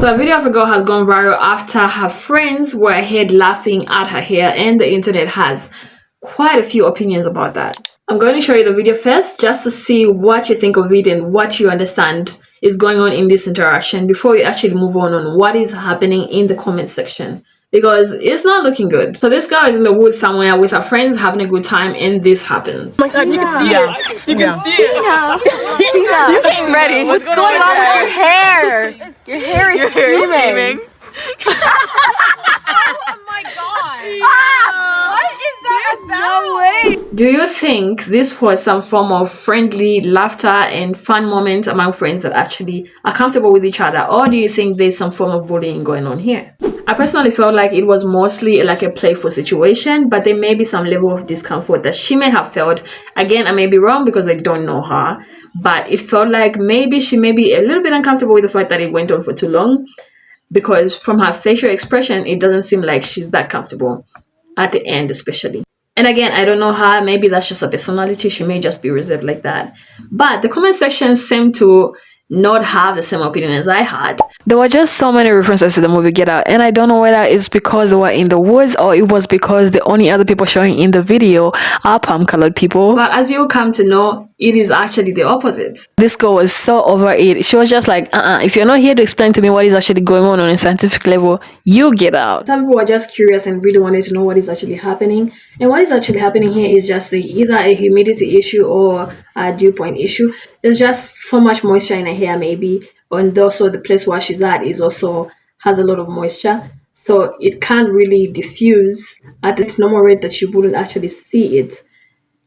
So a video of a girl has gone viral after her friends were ahead laughing at her hair, and the internet has quite a few opinions about that. I'm going to show you the video first just to see what you think of it and what you understand is going on in this interaction before we actually move on what is happening in the comment section, because it's not looking good. So this girl is in the woods somewhere with her friends having a good time, and this happens. Oh my god, you can see it. You can see it. Tina, You came ready. what's going on with your hair? Your hair is steaming. Oh my god! What is that about? No way. Do you think this was some form of friendly laughter and fun moments among friends that actually are comfortable with each other, or do you think there's some form of bullying going on here? I personally felt like it was mostly like a playful situation, but there may be some level of discomfort that she may have felt. Again, I may be wrong because I don't know her, but it felt like maybe she may be a little bit uncomfortable with the fact that it went on for too long, because from her facial expression, it doesn't seem like she's that comfortable at the end, especially. And again, I don't know her. Maybe that's just a personality. She may just be reserved like that. But the comment section seemed to not have the same opinion as I had. There were just so many references to the movie Get Out, and I don't know whether it's because they were in the woods or it was because the only other people showing in the video are palm-colored people. But as you come to know, it is actually the opposite. This girl was so over it. She was just like, if you're not here to explain to me what is actually going on a scientific level, you get out. Some people are just curious and really wanted to know what is actually happening. And what is actually happening here is just either a humidity issue or a dew point issue. There's just so much moisture in her hair, maybe. And also the place where she's at is also has a lot of moisture. So it can't really diffuse at its normal rate that you wouldn't actually see it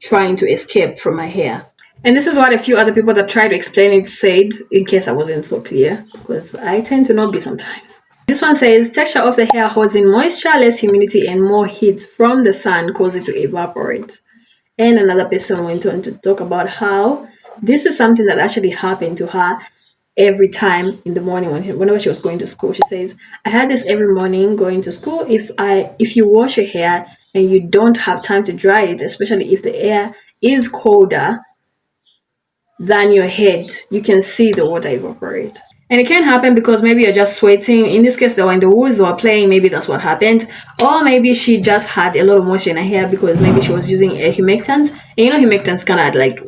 trying to escape from my hair. And this is what a few other people that tried to explain it said, in case I wasn't so clear, because I tend to not be sometimes. This one says, texture of the hair holds in moisture, less humidity, and more heat from the sun cause it to evaporate. And another person went on to talk about how this is something that actually happened to her every time in the morning whenever she was going to school. She says, I had this every morning going to school. If you wash your hair and you don't have time to dry it, especially if the air is colder than your head, you can see the water evaporate. And it can happen because maybe you're just sweating. In this case, they were in the woods, they were playing, maybe that's what happened. Or maybe she just had a lot of moisture in her hair because maybe she was using a humectant. And you know humectants kind of like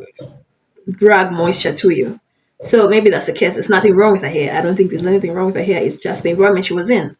drag moisture to you. So maybe that's the case. There's nothing wrong with her hair. I don't think there's anything wrong with her hair. It's just the environment she was in.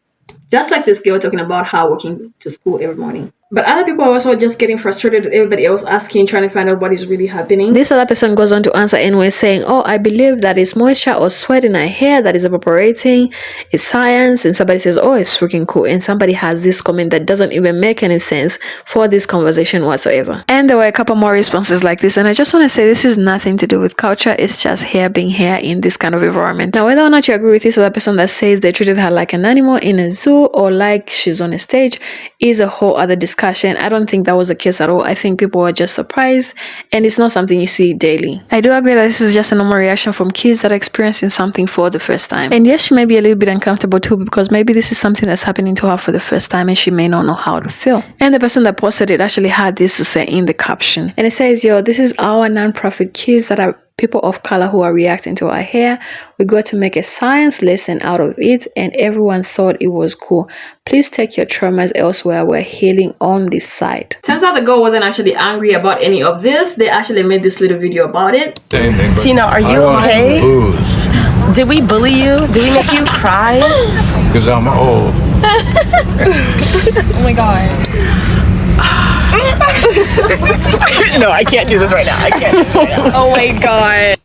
Just like this girl talking about her walking to school every morning. But other people are also just getting frustrated with everybody else asking, trying to find out what is really happening. This other person goes on to answer anyway, saying, oh, I believe that it's moisture or sweat in her hair that is evaporating. It's science. And somebody says, oh, it's freaking cool. And somebody has this comment that doesn't even make any sense for this conversation whatsoever. And there were a couple more responses like this. And I just want to say this is nothing to do with culture. It's just hair being hair in this kind of environment. Now, whether or not you agree with this other person that says they treated her like an animal in a zoo or like she's on a stage is a whole other discussion. I don't think that was the case at all. I think people were just surprised, and it's not something you see daily. I do agree that this is just a normal reaction from kids that are experiencing something for the first time. And yes, she may be a little bit uncomfortable too, because maybe this is something that's happening to her for the first time and she may not know how to feel. And the person that posted it actually had this to say in the caption. And it says, yo, this is our non-profit kids that are people of color who are reacting to our hair. We got to make a science lesson out of it, and everyone thought it was cool. Please take your traumas elsewhere. We're healing on this side. Turns out the girl wasn't actually angry about any of this. They actually made this little video about it. Tina, are you okay? Did we bully you? Did we make you cry? Because I'm old. Oh my god. No, I can't do this right now. I can't do this right now. Oh my god.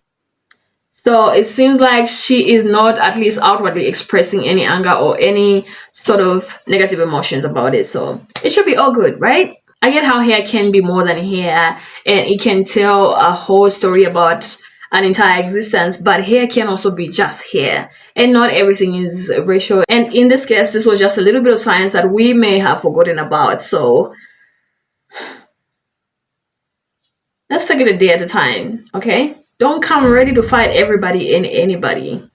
So it seems like she is not at least outwardly expressing any anger or any sort of negative emotions about it. So it should be all good, right? I get how hair can be more than hair and it can tell a whole story about an entire existence, but hair can also be just hair, and not everything is racial. And in this case, this was just a little bit of science that we may have forgotten about. So let's take it a day at a time, okay? Don't come ready to fight everybody and anybody.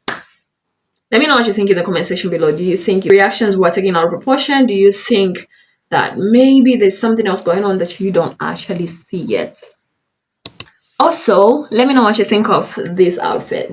Let me know what you think in the comment section below. Do you think your reactions were taken out of proportion? Do you think that maybe there's something else going on that you don't actually see yet? Also, let me know what you think of this outfit.